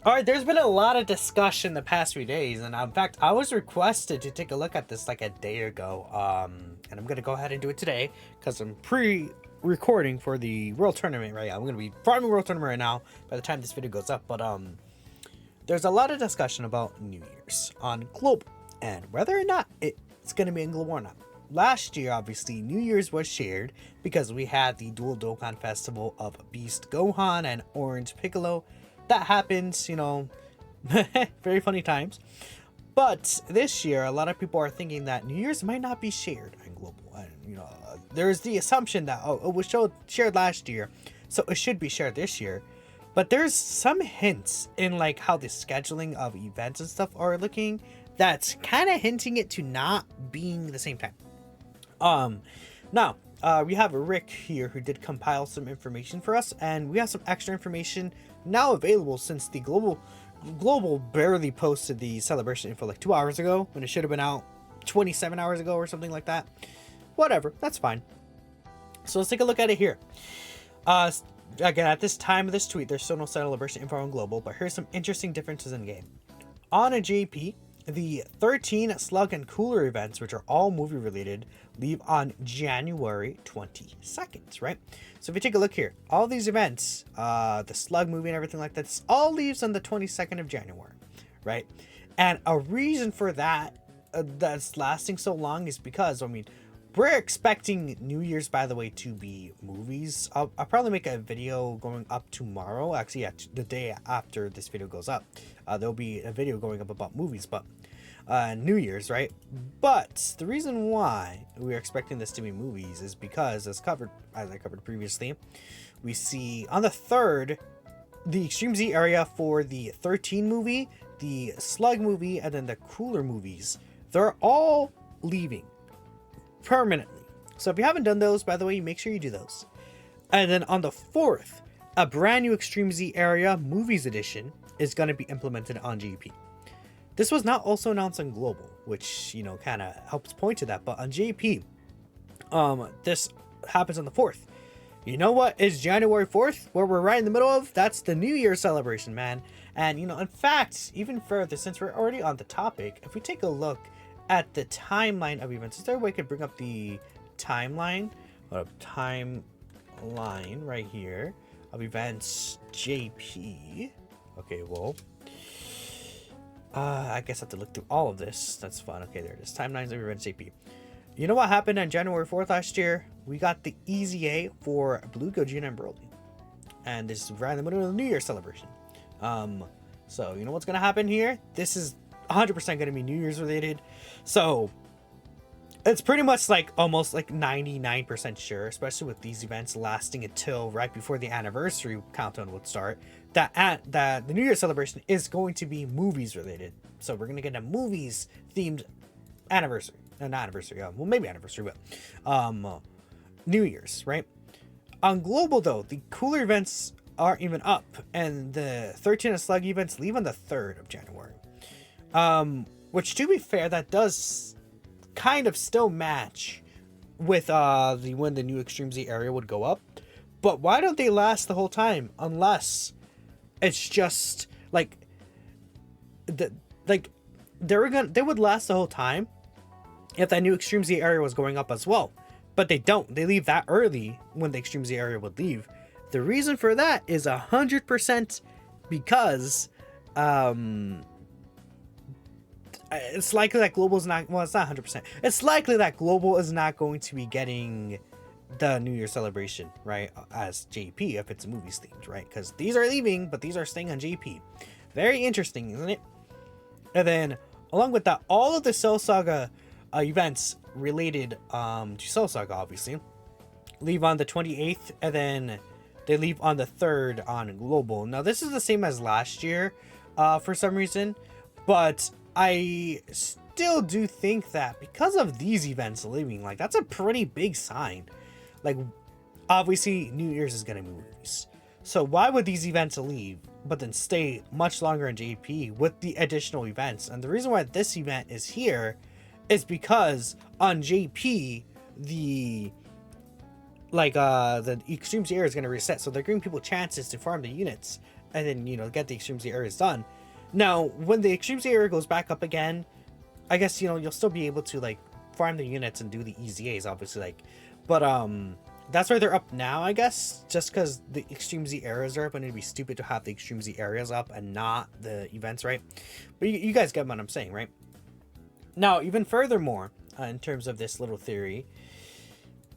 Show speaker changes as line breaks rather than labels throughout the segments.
All right, there's been a lot of discussion the past few days, and in fact, I was requested to take a look at this like a day ago. And I'm gonna go ahead and do it today because I'm pre-recording for the World Tournament right now. I'm gonna be farming World Tournament right now by the time this video goes up. But there's a lot of discussion about New Year's on global and whether or not it's gonna be in global or not. Last year, obviously, New Year's was shared because we had the dual Dokkan Festival of Beast Gohan and Orange Piccolo. That happens, very funny times. But this year, a lot of people are thinking that New Year's might not be shared on global. And, there's the assumption that, it was shared last year, so it should be shared this year. But there's some hints in like how the scheduling of events and stuff are looking that's kind of hinting it to not being the same time. Now, we have Rick here who did compile some information for us, and we have some extra information now available since the global barely posted the celebration info like 2 hours ago when it should have been out 27 hours ago or something like that. Whatever, that's fine. So let's take a look at it here. Again, at this time of this tweet, there's still no celebration info on global, but here's some interesting differences in game. On a JP, the 13 Slug and Cooler events, which are all movie related, leave on January 22nd, right? So if you take a look here, all these events, the Slug movie and everything like that, this all leaves on the 22nd of January, right? And a reason for that that's lasting so long is because, we're expecting New Year's, by the way, to be movies. I'll probably make a video going up tomorrow. Actually, yeah, the day after this video goes up, there'll be a video going up about movies, but New Year's, right? But the reason why we're expecting this to be movies is because, as I covered previously, we see on the 3rd, the Extreme Z area for the 13 movie, the Slug movie, and then the Cooler movies, they're all leaving permanently. So if you haven't done those, by the way, make sure you do those. And then on the 4th, a brand new Extreme Z area movies edition is going to be implemented on GP. This was not also announced on global, which kind of helps point to that, but on JP, this happens on the 4th. You know what is January 4th, where we're right in the middle of? That's the New Year celebration, man. And in fact, even further, since we're already on the topic, if we take a look at the timeline of events, is there a way I could bring up the timeline? Timeline right here of events JP. Okay, well, I guess I have to look through all of this. That's fun. Okay, there it is. Timelines of events JP. You know what happened on January 4th last year? We got the EZA for Blue, Gogeta, and Broly. And this is right in the middle of the New Year celebration. So you know what's gonna happen here? This is 100% going to be New Year's related. So it's pretty much like almost like 99% sure, especially with these events lasting until right before the anniversary countdown would start, that the New Year's celebration is going to be movies related. So we're going to get a movies themed anniversary. Not anniversary, well, maybe anniversary, but New Year's, right? On global though, the cooler events are even up, and the 13 and Slug events leave on the 3rd of January. Which, to be fair, that does kind of still match with when the new Extreme Z area would go up. But why don't they last the whole time? Unless it's just like they would last the whole time if that new Extreme Z area was going up as well. But they don't. They leave that early when the Extreme Z area would leave. The reason for that is 100% because it's likely that global is not, well, it's not 100%. It's likely that global is not going to be getting the New Year celebration, right, as JP if it's movies themed, right? Because these are leaving, but these are staying on JP. Very interesting, isn't it? And then, along with that, all of the Cell Saga events related to Cell Saga, obviously, leave on the 28th, and then they leave on the 3rd on global. Now, this is the same as last year for some reason, but I still do think that because of these events leaving, like, that's a pretty big sign. Like, obviously, New Year's is going to be movies. So why would these events leave, but then stay much longer in JP with the additional events? And the reason why this event is here is because on JP, the Extreme Tier is going to reset. So they're giving people chances to farm the units. and then, you know, get the Extreme Z areas done. Now, when the Extreme Z area goes back up again, I guess, you know, you'll still be able to, like, farm the units and do the EZAs, obviously, like, but, that's why they're up now, I guess, just because the Extreme Z areas are up, and it'd be stupid to have the Extreme Z areas up and not the events, right? But you guys get what I'm saying, right? Now, even furthermore, in terms of this little theory,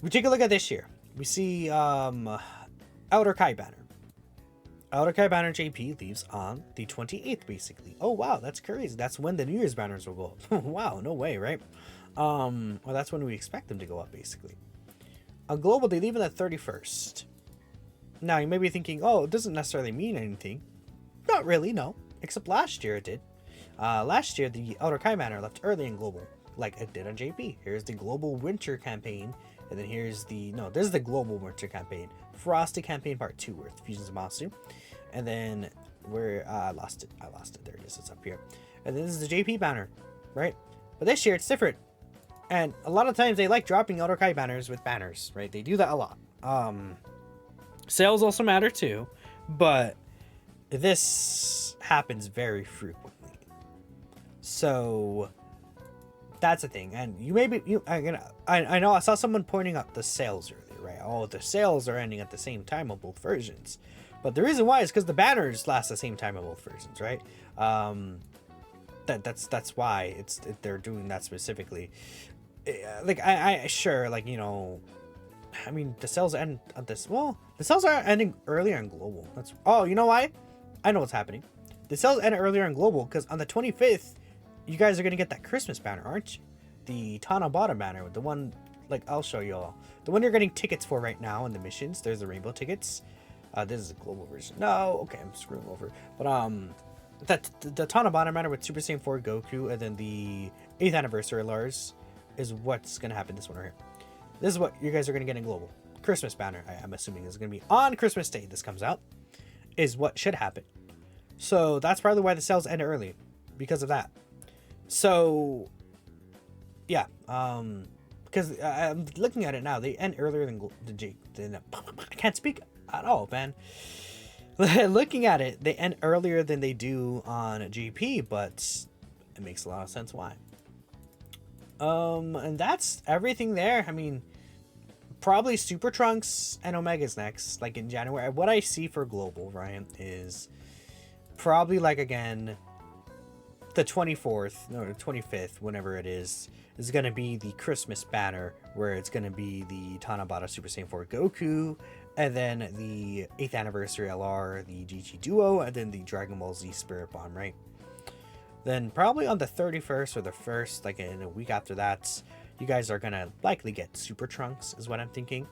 we take a look at this year. We see, Outer Kai banner. Outer Kai banner JP leaves on the 28th, basically. Oh, wow, that's crazy. That's when the New Year's banners will go up. Wow, no way, right? Well, that's when we expect them to go up, basically. On Global, they leave on the 31st. Now, you may be thinking, oh, it doesn't necessarily mean anything. Not really, no. Except last year it did. Last year, the Outer Kai banner left early in Global, like it did on JP. Here's the Global Winter campaign, and then here's the... No, this is the Global Winter campaign. Frosty campaign part 2 with Fusion Zamasu. And then where I lost it. There it is. It's up here. And then this is the JP banner, right? But this year it's different. And a lot of times they like dropping Outer Kai banners with banners, right? They do that a lot. Sales also matter too, but this happens very frequently. So that's the thing. And you may be, I know I saw someone pointing out the sales earlier, right? Oh, the sales are ending at the same time of both versions. But the reason why is because the banners last the same time of both versions, right? That's why they're doing that specifically. Like I sure, like, you know, I mean, the sales end at this. Well, the sales are ending earlier on Global. That's, oh, you know why? I know what's happening. The sales end earlier on Global because on the 25th, you guys are gonna get that Christmas banner, aren't you? The Tanabata banner, the one, like, I'll show you all. The one you're getting tickets for right now in the missions. There's the rainbow tickets. This is a global version. No, okay, I'm screwing over. But the Tanabata banner with Super Saiyan 4 Goku, and then the 8th anniversary Lars is what's gonna happen this one right here. This is what you guys are gonna get in global. Christmas banner, I'm assuming is gonna be on Christmas Day. This comes out, is what should happen. So that's probably why the sales end early, because of that. So yeah, because I'm looking at it now, they end earlier than I can't speak at all, man. Looking at it, they end earlier than they do on GP, but it makes a lot of sense why. And that's everything there. I mean, probably Super Trunks and Omega's next, like in January. What I see for global, right, is probably, like, again, the 24th, no, the 25th, whenever it is going to be the Christmas banner, where it's going to be the Tanabata Super Saiyan 4 Goku, and then the 8th anniversary LR, the GG Duo, and then the Dragon Ball Z Spirit Bomb, right? Then probably on the 31st or the 1st, like in a week after that, you guys are going to likely get Super Trunks, is what I'm thinking.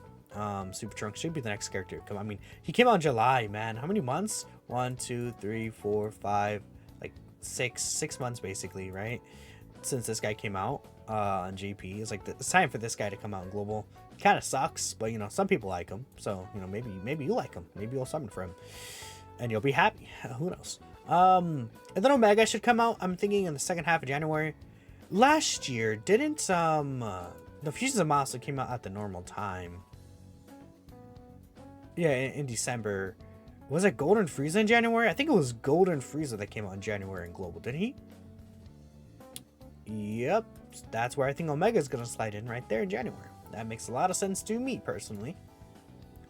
Super Trunks should be the next character to come. I mean, he came out in July, man. How many months? 1, 2, 3, 4, 5, like six months basically, right? Since this guy came out on GP. It's like it's time for this guy to come out in global. Kind of sucks, but, you know, some people like him. So, you know, maybe you like him. Maybe you'll summon for him. And you'll be happy. Who knows? And then Omega should come out, I'm thinking, in the second half of January. Last year, didn't the Fusions of Masa came out at the normal time? Yeah, in December. Was it Golden Frieza in January? I think it was Golden Frieza that came out in January in global, didn't he? Yep, that's where I think Omega is gonna slide in, right there in January. That makes a lot of sense to me personally.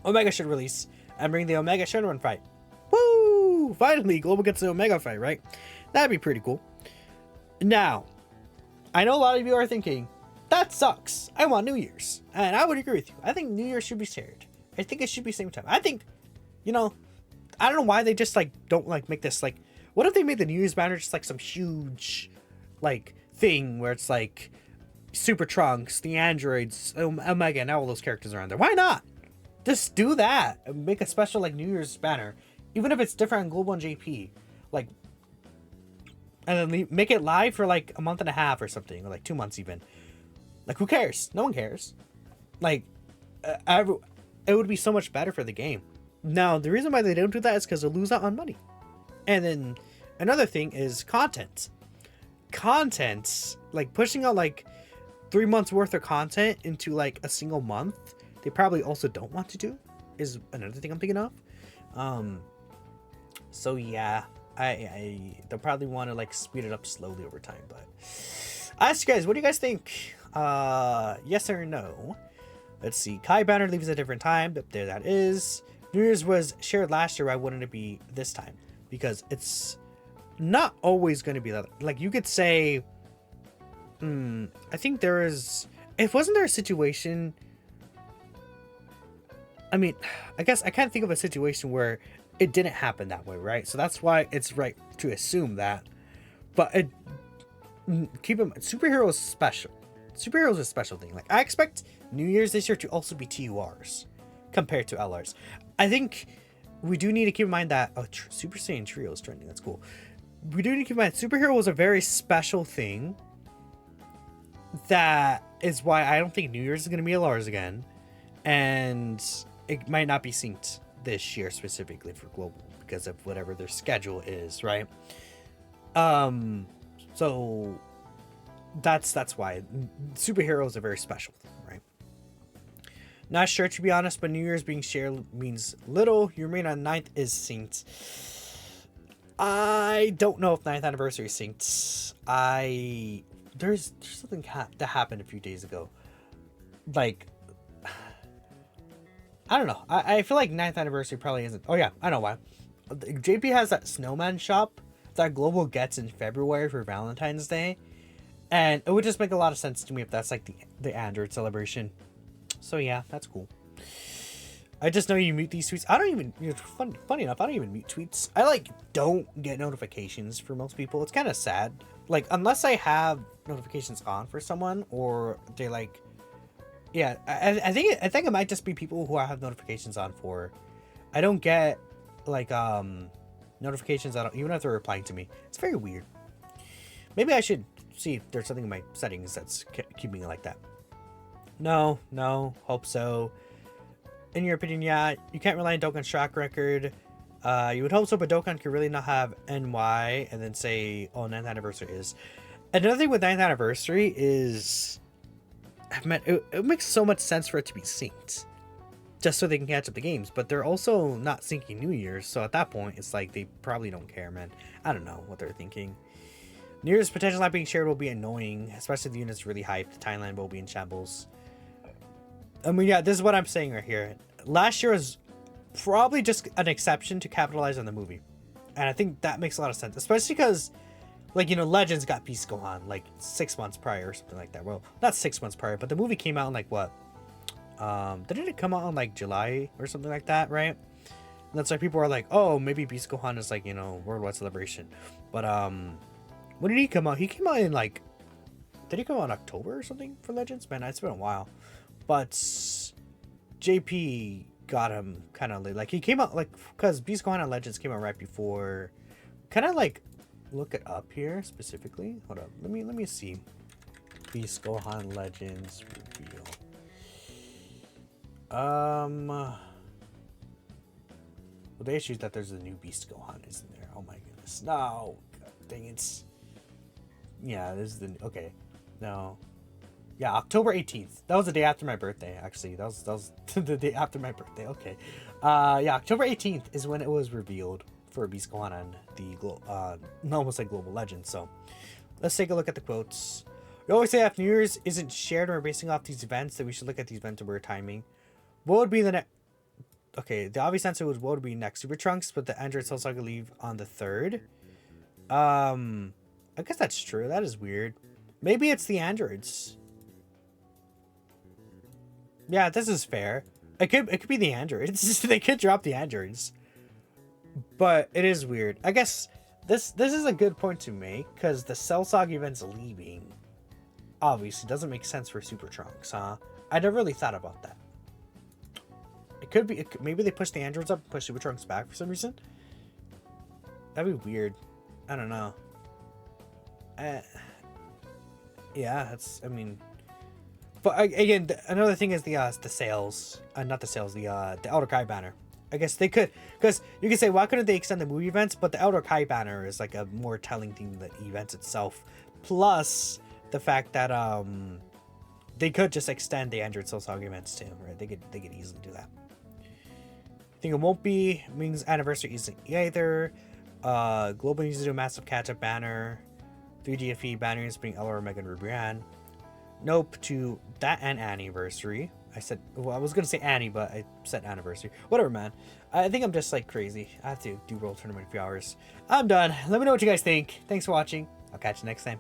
Omega should release and bring the Omega Shenron fight. Woo! Finally, Global gets the Omega fight, right? That'd be pretty cool. Now, I know a lot of you are thinking, that sucks. I want New Year's. And I would agree with you. I think New Year's should be shared. I think it should be same time. I think, you know, I don't know why they just, like, don't, like, make this, like, what if they made the New Year's banner just, like, some huge, like, thing where it's, like, Super Trunks, the androids, Omega, and all those characters are on there. Why not? Just do that and make a special, like, New Year's banner, even if it's different on Global and JP, like, and then make it live for like a month and a half or something, or like 2 months even. Like, who cares? No one cares. Like, it would be so much better for the game. Now, the reason why they don't do that is because they'll lose out on money. And then another thing is content. Content, like pushing out like 3 months worth of content into like a single month, they probably also don't want to do, is another thing I'm thinking of. So yeah, they'll probably want to like speed it up slowly over time. But I ask you guys, what do you guys think? Yes or no? Let's see. Kai Banner leaves at a different time. There that is. New Year's was shared last year. Why wouldn't it be this time? Because it's not always going to be that. Like you could say, I think there is. If wasn't there a situation? I mean, I guess I can't think of a situation where it didn't happen that way, right? So that's why it's right to assume that. But keep in mind, superheroes is special. Superheroes is a special thing. Like I expect New Year's this year to also be TURs compared to LRs. I think we do need to keep in mind that Super Saiyan Trio is trending. That's cool. We do need to keep in mind superhero is a very special thing. That is why I don't think New Year's is going to be LRs again, and it might not be synced this year specifically for global because of whatever their schedule is, right? So that's why superheroes are very special, right? Not sure to be honest, but New Year's being shared means little. Your main on 9th is synced. I don't know if 9th anniversary is synced. There's something that happened a few days ago. Like, I don't know. I feel like 9th anniversary probably isn't. Oh yeah, I know why. JP has that snowman shop that Global gets in February for Valentine's Day. And it would just make a lot of sense to me if that's like the Android celebration. So yeah, that's cool. I just know you mute these tweets. I don't even, funny enough, I don't even mute tweets. I like don't get notifications for most people. It's kind of sad. Like unless I have notifications on for someone or they like, yeah, I think it might just be people who I have notifications on for. I don't get like notifications. I don't even if they're replying to me. It's very weird. Maybe I should see if there's something in my settings that's keeping it like that. No, hope so. In your opinion, yeah, you can't rely on Dokkan's track record. You would hope so, but Dokkan could really not have NY and then say, oh, 9th anniversary is. Another thing with 9th anniversary is, man, it makes so much sense for it to be synced. Just so they can catch up the games, but they're also not syncing New Year's, so at that point, it's like they probably don't care, man. I don't know what they're thinking. New Year's potential not being shared will be annoying, especially if the unit's really hyped. Thailand will be in shambles. I mean, yeah, this is what I'm saying right here. Last year was probably just an exception to capitalize on the movie. And I think that makes a lot of sense, especially because, like, you know, Legends got Beast Gohan like 6 months prior or something like that. Well, not 6 months prior, but the movie came out in like what? Didn't it come out in like July or something like that, right? And that's why people are like, oh, maybe Beast Gohan is like, you know, worldwide celebration. But when did he come out? He came out in like, did he come out in October or something for Legends? Man, it's been a while. But JP got him kind of late. Like he came out like because Beast Gohan and Legends came out right before. Kind of like look it up here specifically. Hold up. Let me see. Beast Gohan Legends reveal. Well, the issue is that there's a new Beast Gohan, isn't there? Oh my goodness. No. God, dang it. Yeah, this is the okay. No. Yeah, October 18th. That was the day after my birthday, actually. That was the day after my birthday. Okay. Yeah, October 18th is when it was revealed for Beast Gohan and the almost like Global Legends. So let's take a look at the quotes. We always say if New Year's isn't shared and we're basing off these events, that we should look at these events over timing. What would be the next? Okay, the obvious answer was what would be next? Super Trunks, but the Android Cell Saga leave on the 3rd. I guess that's true. That is weird. Maybe it's the androids. Yeah, this is fair. It could be the androids. They could drop the androids. But it is weird. I guess this is a good point to make because the Cell Saga event's leaving. Obviously, doesn't make sense for Super Trunks, huh? I never really thought about that. It could be. Maybe they push the androids up and push Super Trunks back for some reason. That'd be weird. I don't know. Yeah, that's. I mean, but again, another thing is the sales. Not the sales. The Elder Kai banner. I guess they could, because you can say, why couldn't they extend the movie events? But the Elder Kai banner is like a more telling thing than the events itself. Plus the fact that they could just extend the Android Soul Saga events too, right? They could easily do that. Think it won't be. Ming's anniversary isn't either. Global needs to do a massive catch-up banner. 3 GFE banners being Elora, Megan, Rubrian. Nope to that and anniversary. I said, well, I was gonna say Annie, but I said anniversary. Whatever, man. I think I'm just like crazy. I have to do World Tournament in a few hours. I'm done. Let me know what you guys think. Thanks for watching. I'll catch you next time.